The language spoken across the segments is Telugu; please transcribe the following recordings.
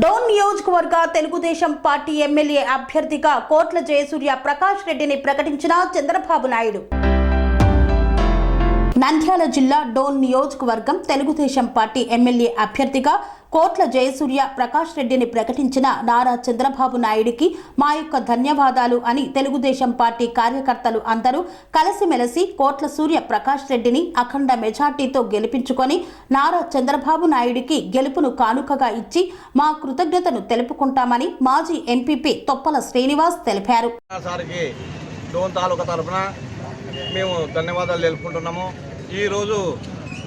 డోన్ నియోజకవర్గ తెలుగుదేశం పార్టీ ఎమ్మెల్యే అభ్యర్థిగా కోట్ల జయసూర్య ప్రకాష్ రెడ్డిని ప్రకటించిన చంద్రబాబు నాయుడు. నంద్యాల జిల్లా డోన్ నియోజకవర్గం తెలుగుదేశం పార్టీ ఎమ్మెల్యే అభ్యర్థిగా కోట్ల జయసూర్య ప్రకాష్ రెడ్డిని ప్రకటించిన నారా చంద్రబాబు నాయుడికి మా యొక్క ధన్యవాదాలు అని తెలుగుదేశం పార్టీ కార్యకర్తలు అందరూ కలిసిమెలిసి కోట్ల సూర్య ప్రకాష్ రెడ్డిని అఖండ మెజార్టీతో గెలిపించుకొని నారా చంద్రబాబు నాయుడికి గెలుపును కానుకగా ఇచ్చి మా కృతజ్ఞతను తెలుపుకుంటామని మాజీ ఎంపీపీ తొప్పల శ్రీనివాస్ తెలిపారు. మేము ధన్యవాదాలు తెలుపుకుంటున్నాము. ఈరోజు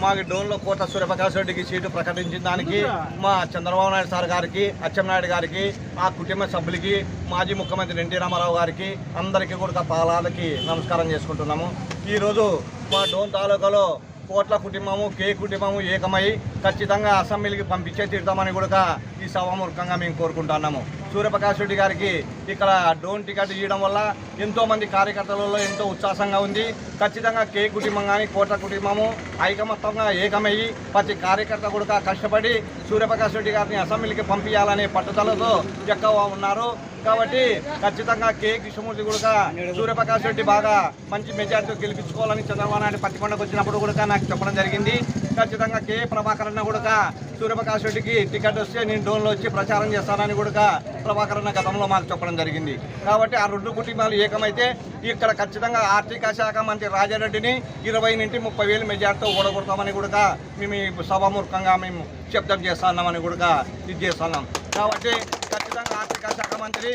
మాకు డోన్లో కోట్ల సూర్యప్రకాష్ రెడ్డికి సీటు ప్రకటించిన దానికి మా చంద్రబాబు నాయుడు సార్ గారికి, అచ్చెన్నాయుడు గారికి, ఆ కుటుంబ సభ్యులకి, మాజీ ముఖ్యమంత్రి ఎన్టీ రామారావు గారికి అందరికీ కూడా పాదాలకి నమస్కారం చేసుకుంటున్నాము. ఈరోజు మా డోన్ తాలూకాలో కోట్ల కుటుంబము, కే కుటుంబము ఏకమై ఖచ్చితంగా అసెంబ్లీకి పంపించే తీరుతామని కూడా ఈ సభాముఖంగా మేము కోరుకుంటున్నాము. సూర్యప్రకాష్ రెడ్డి గారికి ఇక్కడ డోన్ టికెట్ ఇవ్వడం వల్ల ఎంతోమంది కార్యకర్తలలో ఎంతో ఉత్సాహంగా ఉంది. ఖచ్చితంగా కే కుటుంబం కానీ కోట్ల కుటుంబము ఐకమత్యంగా ఏకమయ్యి ప్రతి కార్యకర్త కూడా కష్టపడి సూర్యప్రకాష్ రెడ్డి గారిని అసెంబ్లీకి పంపించాలనే పట్టుదలతో ఎక్కువ ఉన్నారు. కాబట్టి ఖచ్చితంగా కే కృష్ణమూర్తి కూడా సూర్యప్రకాష్ రెడ్డి బాగా మంచి మెజార్టీతో గెలిపించుకోవాలని చంద్రబాబు నాయుడు పత్తికొండకు వచ్చినప్పుడు కూడా నాకు చెప్పడం జరిగింది. ఖచ్చితంగా కే ప్రభాకర్ అన్న కూడా సూర్యప్రకాష్ రెడ్డికి టికెట్ వస్తే నేను డోన్లో వచ్చి ప్రచారం చేస్తానని కూడా ప్రభాకర్ అన్న గతంలో మాకు చెప్పడం జరిగింది. కాబట్టి ఆ రెండు కుటుంబాలు ఏకమైతే ఇక్కడ ఖచ్చితంగా ఆర్థిక శాఖ మంత్రి రాజారెడ్డిని 20 నుంచి 30,000 మెజార్టీతో ఓడగొడతామని కూడా మేము సభాముఖంగా మేము శబ్దం చేస్తున్నామని కూడా ఇది చేస్తున్నాం. కాబట్టి ఖచ్చితంగా ఆర్థిక శాఖ మంత్రి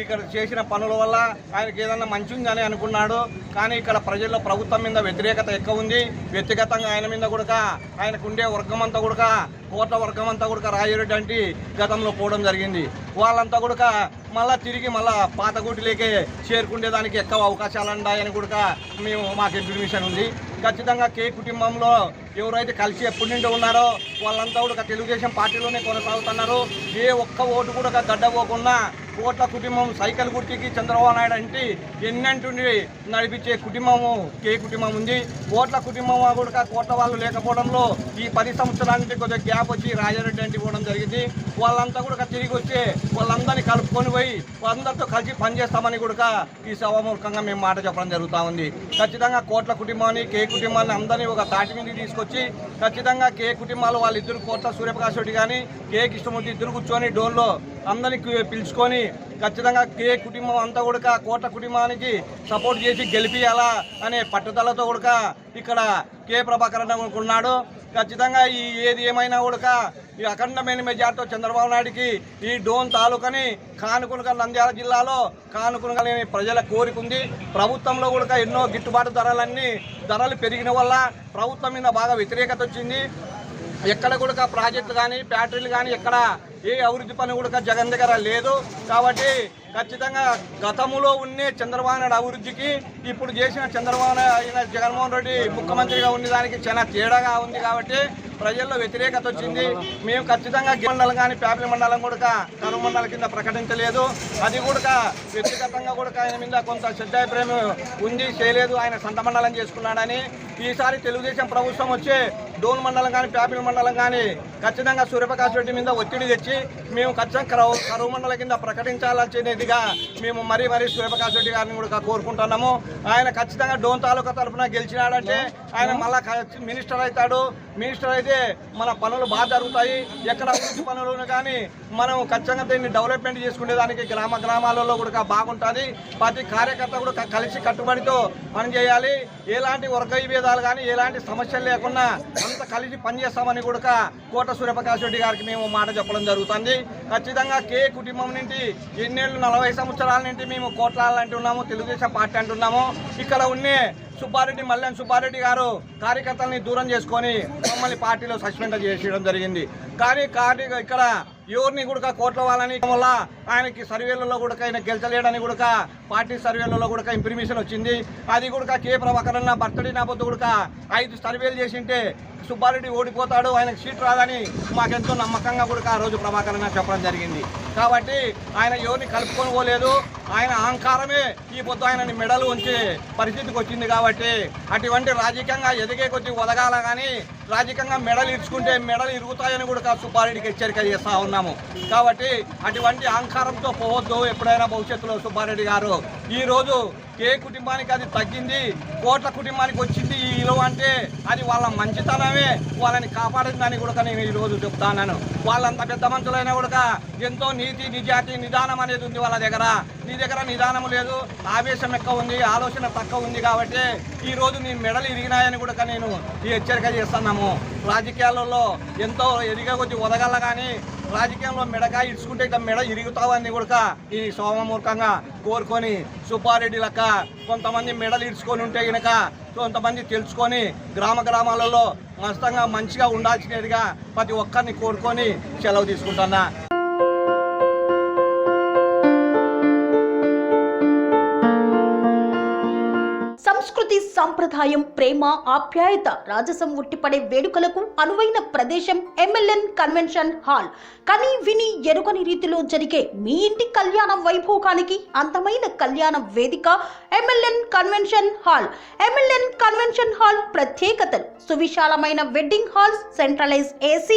ఇక్కడ చేసిన పనుల వల్ల ఆయనకి ఏదన్నా మంచి ఉందని అనుకున్నాడు. కానీ ఇక్కడ ప్రజల్లో ప్రభుత్వం మీద వ్యతిరేకత ఎక్కువ ఉంది. వ్యక్తిగతంగా ఆయన మీద కూడా ఆయనకు ఉండే వర్గం అంతా కూడా కోట్ల వర్గం అంతా కూడా రాజారెడ్డి అంటే గతంలో పోవడం జరిగింది. వాళ్ళంతా కూడా తిరిగి పాత గూటిలోకే చేరుకునేదానికి ఎక్కువ అవకాశాలు ఉన్నాయని కూడా మాకు ఇన్ఫర్మేషన్ ఉంది. ఖచ్చితంగా కే కుటుంబంలో ఎవరైతే కలిసి ఎప్పటి నుండి ఉన్నారో వాళ్ళంతా కూడా తెలుగుదేశం పార్టీలోనే కొనసాగుతున్నారు. ఏ ఒక్క ఓటు కూడా గడ్డపోకుండా కోట్ల కుటుంబం సైకిల్ గుర్తికి చంద్రబాబు నాయుడు అంటే ఎన్నంటుండి నడిపించే కుటుంబము కే కుటుంబం ఉంది. కోట్ల కుటుంబం కూడా కోట్ల వాళ్ళు లేకపోవడంలో ఈ 10 సంవత్సరానికి కొద్దిగా గ్యాప్ వచ్చి రాజారెడ్డి అంటే పోవడం జరిగింది. వాళ్ళంతా కూడా తిరిగి వచ్చి వాళ్ళందరినీ కలుపుకొని పోయి వాళ్ళందరితో కలిసి పనిచేస్తామని కూడా ఈ సభాముఖంగా మేము మాట చెప్పడం జరుగుతూ ఉంది. ఖచ్చితంగా కోట్ల కుటుంబాన్ని కే కుటుంబాన్ని అందరినీ ఒక తాటి మీదకి తీసుకొచ్చి ఖచ్చితంగా కే కుటుంబాలు వాళ్ళిద్దరు కోట్ల సూర్యప్రకాష్ రెడ్డి కానీ కే కృష్ణమూర్తి ఇద్దరు కూర్చొని డోన్లో అందరినీ పిలుచుకొని ఖచ్చితంగా కే కుటుంబం అంతా కూడా కోట్ల కుటుంబానికి సపోర్ట్ చేసి గెలిపియాలా అనే పట్టుదలతో కూడా ఇక్కడ కే ప్రభాకర్ అనుకున్నాడు. ఖచ్చితంగా ఏది ఏమైనా కూడా ఈ అఖండమైన మెజార్టీతో చంద్రబాబు నాయుడికి ఈ డోన్ తాలూకాని కానుకొనగా నంద్యాల జిల్లాలో కానుకొనగా ప్రజల కోరిక ఉంది. ప్రభుత్వంలో కూడా ఎన్నో గిట్టుబాటు ధరలు పెరిగిన వల్ల ప్రభుత్వం మీద బాగా వ్యతిరేకత వచ్చింది. ఎక్కడ కూడా ప్రాజెక్టులు కానీ ఫ్యాక్టరీలు కానీ ఎక్కడ ఏ అభివృద్ధి పని కూడా జగన్ దగ్గర లేదు. కాబట్టి ఖచ్చితంగా గతంలో ఉన్న చంద్రబాబు నాయుడు అభివృద్ధికి ఇప్పుడు చేసిన జగన్మోహన్ రెడ్డి ముఖ్యమంత్రిగా ఉండేదానికి చాలా తేడాగా ఉంది. కాబట్టి ప్రజల్లో వ్యతిరేకత వచ్చింది. మేము ఖచ్చితంగా మండలం కానీ ప్యాపిలి మండలం కూడా కరువు మండలం కింద ప్రకటించలేదు. అది కూడా వ్యక్తిగతంగా కూడా ఆయన మీద కొంత శ్రద్ధాభిప్రాయం ఉంది, చేయలేదు. ఆయన సొంత మండలం చేసుకున్నాడని ఈసారి తెలుగుదేశం ప్రభుత్వం వచ్చే డోన్ మండలం కానీ ప్యాపిలి మండలం కానీ ఖచ్చితంగా సూర్యప్రకాష్ రెడ్డి మీద ఒత్తిడి తెచ్చి మేము ఖచ్చితంగా కరువు మండలం కింద ప్రకటించాలనేదిగా మేము మరీ సూర్యప్రకాష్ రెడ్డి గారిని కూడా కోరుకుంటున్నాము. ఆయన ఖచ్చితంగా డోన్ తాలూకా తరఫున గెలిచినాడంటే ఆయన మళ్ళా మినిస్టర్ అవుతాడు. మినిస్టర్ అయితే మన పనులు బాగా జరుగుతాయి. ఎక్కడ అభివృద్ధి పనులు కానీ మనం ఖచ్చితంగా దీన్ని డెవలప్మెంట్ చేసుకునేదానికి గ్రామాలలో కూడా బాగుంటుంది. ప్రతి కార్యకర్త కూడా కలిసి కట్టుబడితో పనిచేయాలి. ఎలాంటి వర్గ విభేదాలు కానీ ఎలాంటి సమస్యలు లేకుండా అంత కలిసి పనిచేస్తామని కూడా కోట సూర్యప్రకాష్ రెడ్డి గారికి మేము మాట చెప్పడం జరుగుతుంది. ఖచ్చితంగా కే కుటుంబం నుండి ఎన్నేళ్ళు 40 సంవత్సరాల నుండి మేము కోట్లాలు అంటున్నాము, తెలుగుదేశం పార్టీ అంటున్నాము. ఇక్కడ ఉన్నే మల్లెం సుబ్బారెడ్డి గారు కార్యకర్తల్ని దూరం చేసుకొని మమ్మల్ని పార్టీలో సస్పెండ్ చేయడం జరిగింది. కానీ ఇక్కడ ఎవరిని కూడా కోట్ల వాళ్ళని వల్ల ఆయనకి సర్వేలలో కూడా ఆయన గెలిచలేడని కూడా పార్టీ సర్వేలలో కూడా ఇన్ఫర్మేషన్ వచ్చింది. అది కూడా కే ప్రభాకర్ అన్న బర్త్డే నాపొద్దు కూడా 5 సర్వేలు చేసింటే సుబ్బారెడ్డి ఓడిపోతాడు, ఆయనకు సీట్ రాదని మాకెంతో నమ్మకంగా కూడా ఆ రోజు ప్రభాకర్ గారు చెప్పడం జరిగింది. కాబట్టి ఆయన ఎవరిని కలుపుకొని పోలేదు. ఆయన అహంకారమే ఈ పొద్దు ఆయనని మెడలు ఉంచే పరిస్థితికి వచ్చింది. కాబట్టి అటువంటి రాజకీయంగా ఎదిగే కొద్ది ఒదగాల కానీ రాజకీయంగా మెడలు ఇచ్చుకుంటే మెడలు ఇరుగుతాయని కూడా సుబ్బారెడ్డికి హెచ్చరిక చేస్తూ ఉన్నాము. కాబట్టి అటువంటి అహంకారంతో పోవద్దు ఎప్పుడైనా భవిష్యత్తులో. సుబ్బారెడ్డి గారు ఈరోజు ఏ కుటుంబానికి అది తగ్గింది, కోట్ల కుటుంబానికి వచ్చింది ఈ విలువ అంటే అది వాళ్ళ మంచితనమే వాళ్ళని కాపాడిందని కూడా నేను ఈరోజు చెప్తాను. వాళ్ళంత పెద్ద మనుషులైనా కూడా ఎంతో నీతి నిజాతి నిదానం అనేది ఉంది వాళ్ళ దగ్గర. నీ దగ్గర నిదానం లేదు, ఆవేశం ఎక్కువ ఉంది, ఆలోచన తక్కువ ఉంది. కాబట్టి ఈరోజు నీ మెడలు ఇరిగినాయని కూడా నేను ఈ హెచ్చరిక చేస్తున్నాము. రాజకీయాలలో ఎంతో ఎదిగే కొద్ది ఒదగల కానీ రాజకీయంలో మెడగా ఇడ్చుకుంటే ఇక మెడ ఇరుగుతావని కూడా ఈ సోమమూర్ఖంగా కోరుకొని సుబ్బారెడ్డి లెక్క కొంతమంది మెడలు ఇడ్చుకొని ఉంటే కనుక కొంతమంది తెలుసుకొని గ్రామాలలో మస్తంగా మంచిగా ఉండాల్సినదిగా ప్రతి ఒక్కరిని కోరుకొని సెలవు తీసుకుంటున్నా. సంస్కృతి సంప్రదాయం ప్రేమ ఆప్యాయత రాజసం ఉట్టిపడే వేడుకలకు అనువైన ప్రదేశం MLN కన్వెన్షన్ హాల్. కని విని ఎరుగని రీతిలో జరిగే మీ ఇంటి కళ్యాణ వైభోగానికి అందమైన కళ్యాణ వేదిక MLN convention hall. MLN convention hall ప్రత్యేకతలు: సువిశాలమైన wedding halls, centralize AC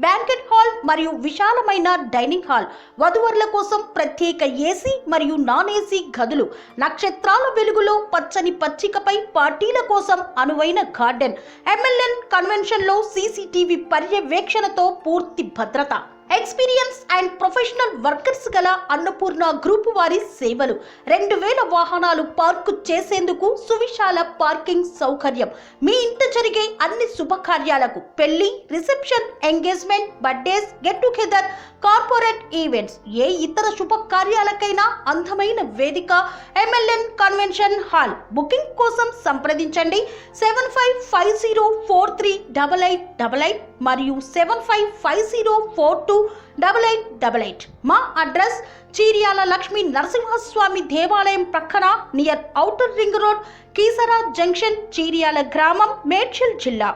banquet hall మరియు విశాలమైన డైనింగ్ హాల్, వధువరుల కోసం ప్రత్యేక AC మరియు నాన్ AC గదులు, నక్షత్రాల వెలుగులో పచ్చని పచ్చికపై పార్టీల కోసం అనువైన గార్డెన్. MLN కన్వెన్షన్ లో CCTV పర్యవేక్షణతో పూర్తి భద్రత. ఎక్స్పీరియన్స్ అండ్ ప్రొఫెషనల్ వర్కర్స్ గల అన్నపూర్ణ గ్రూప్ వారి సేవలు. 2000 వాహనాలు పార్కు చేసేందుకు సువిశాల పార్కింగ్ సౌకర్యం. మీ ఇంట జరిగే అన్ని శుభకార్యాలకు, పెళ్లి, reception, engagement, birthdays, get together, corporate events, ఏ ఇతర శుభకార్యాలకైనా అందమైన వేదిక MLN కన్వెన్షన్ హాల్. బుకింగ్ కోసం సంప్రదించండి 7550438888 మరియు 7550428888. మా అడ్రస్ చీర్యాల లక్ష్మీ నరసింహస్వామి దేవాలయం ప్రక్కన near outer ring road, Keesara junction, Cheeryal గ్రామం, మేడ్చల్ జిల్లా.